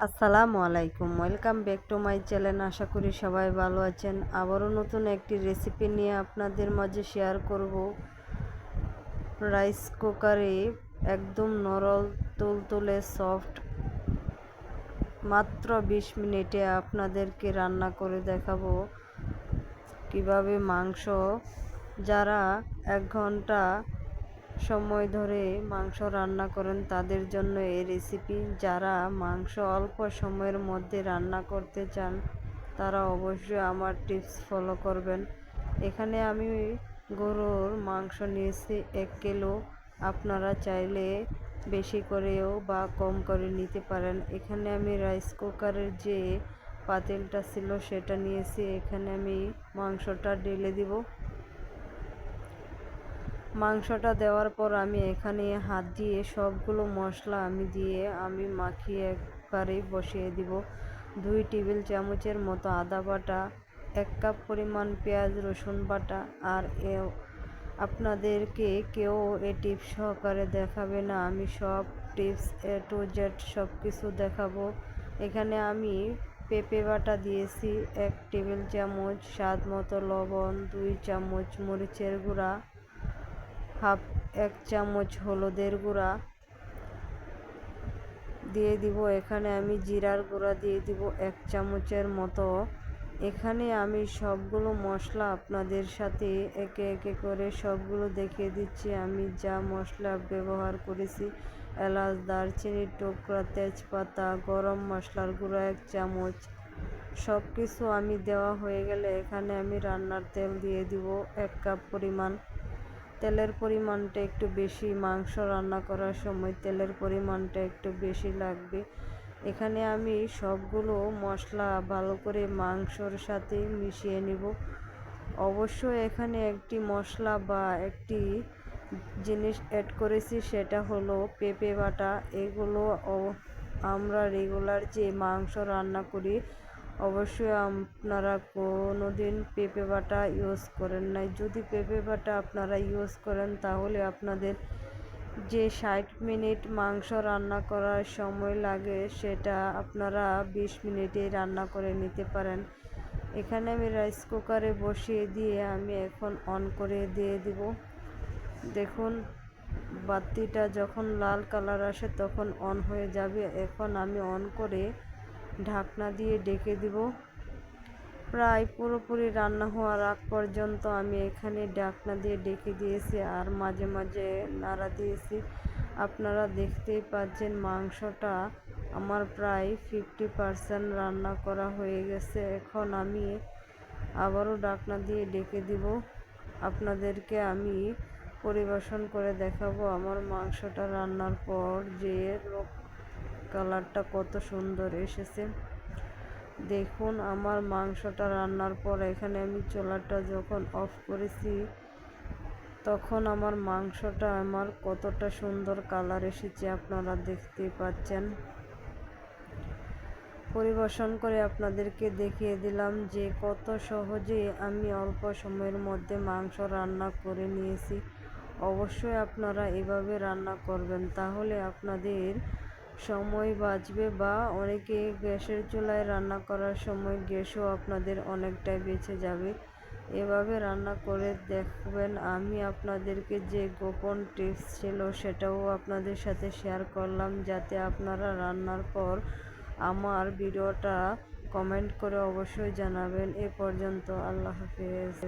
আসসালামু আলাইকুম, welcome back to my channel. আশা করি সবাই ভালো আছেন। আবারও নতুন একটি রেসিপি নিয়ে আপনাদের মাঝে শেয়ার করব। রাইস কুকারে একদম নরম তুলতুলে সফট মাত্র 20 মিনিটে আপনাদেরকে রান্না করে দেখাবো কিভাবে মাংস, যারা 1 ঘন্টা সময় ধরে মাংস রান্না করেন তাদের জন্য এই রেসিপি। যারা মাংস অল্প সময়ের মধ্যে রান্না করতে চান তারা অবশ্যই আমার টিপস ফলো করবেন। এখানে আমি গরুর মাংস নিয়েছি 1 কিলো। আপনারা চাইলে বেশি করেও বা কম করে নিতে পারেন। এখানে আমি রাইস কুকারের যে পাতিলটা ছিল সেটা নিয়েছি। এখানে আমি মাংসটা ঢেলে দিব। মাংসটা দেওয়ার পর আমি এখানে হাত দিয়ে সবগুলো মশলা আমি মাখিয়ে একবারেই বসিয়ে দিব। 2 টেবিল চামচের মতো আদা বাটা, 1 কাপ পরিমাণ পেঁয়াজ রসুন বাটা। আর আপনাদেরকে কেউ এ টিপস সহকারে দেখাবে না, আমি সব টিপস A to Z সব কিছু দেখাবো। এখানে আমি পেঁপে বাটা দিয়েছি 1 টেবিল চামচ, স্বাদ মতো লবণ, 2 চামচ মরিচের গুঁড়া, 1 চামচ হলুদের গুঁড়া দিয়ে দিব। এখানে আমি জিরার গুঁড়া দিয়ে দিব 1 চামচের মতো। এখানে আমি সবগুলো মশলা আপনাদের সাথে একে একে করে সবগুলো দেখিয়ে দিচ্ছি। আমি যা মশলা ব্যবহার করেছি: এলাচ, দারচিনির টুকরা, তেজপাতা, গরম মশলার গুঁড়া 1 চামচ। সব কিছু আমি দেওয়া হয়ে গেলে এখানে আমি রান্নার তেল দিয়ে দিব 1 কাপ পরিমাণ। তেলের পরিমাণটা একটু বেশি, মাংস রান্না করার সময় তেলের পরিমাণটা একটু বেশি লাগবে। এখানে আমি সবগুলো মশলা ভালো করে মাংসর সাথে মিশিয়ে নিব। অবশ্যই এখানে একটি মশলা বা একটি জিনিস অ্যাড করেছি, সেটা হলো পেঁপে বাটা। এগুলো আমরা রেগুলার যে মাংস রান্না করি অবশ্যই আপনারা কোনো দিন পেঁপে বাটা ইউজ করেন নাই। যদি পেঁপে বাটা আপনারা ইউজ করেন তাহলে আপনাদের যে 60 মিনিট মাংস রান্না করার সময় লাগে সেটা আপনারা 20 মিনিটেই রান্না করে নিতে পারেন। এখানে আমি রাইস কুকারে বসিয়ে দিয়ে আমি এখন অন করে দিয়ে দিব। দেখুন, বাতিটা যখন লাল কালার আসে তখন অন হয়ে যাবে। এখন আমি অন করে ঢাকনা দিয়ে ঢেকে দিব। প্রায় পুরোপুরি রান্না হওয়ার আগ পর্যন্ত আমি এখানে ঢাকনা দিয়ে ঢেকে দিয়েছি আর মাঝে মাঝে নাড়া দিয়েছি। আপনারা দেখতেই পাচ্ছেন মাংসটা আমার প্রায় 50% রান্না করা হয়ে গেছে। এখন আমি আবারও ঢাকনা দিয়ে ঢেকে দিব। আপনাদেরকে আমি পরিবেশন করে দেখাবো আমার মাংসটা রান্নার পর যে কালারটা কত সুন্দর এসেছে। দেখুন, আমার মাংসটা রান্নার পর এখানে আমি চুলাটা যখন অফ করেছি তখন আমার মাংসটা কতটা সুন্দর কালার এসেছে আপনারা দেখতেই পাচ্ছেন। পরিবেশন করে আপনাদেরকে দেখিয়ে দিলাম যে কত সহজে আমি অল্প সময়ের মধ্যে মাংস রান্না করে নিয়েছি। অবশ্যই আপনারা এভাবে রান্না করবেন, তাহলে আপনাদের সময় বাঁচবে। বা অনেকে গ্যাসের চুলায় রান্না করার সময় গ্যাসও আপনাদের অনেকটাই বেঁচে যাবে। এভাবে রান্না করে দেখবেন। আমি আপনাদেরকে যে গোপন টিপস ছিল সেটাও আপনাদের সাথে শেয়ার করলাম, যাতে আপনারা রান্নার পর আমার ভিডিওটা কমেন্ট করে অবশ্যই জানাবেন। এ পর্যন্ত, আল্লাহ হাফেজ।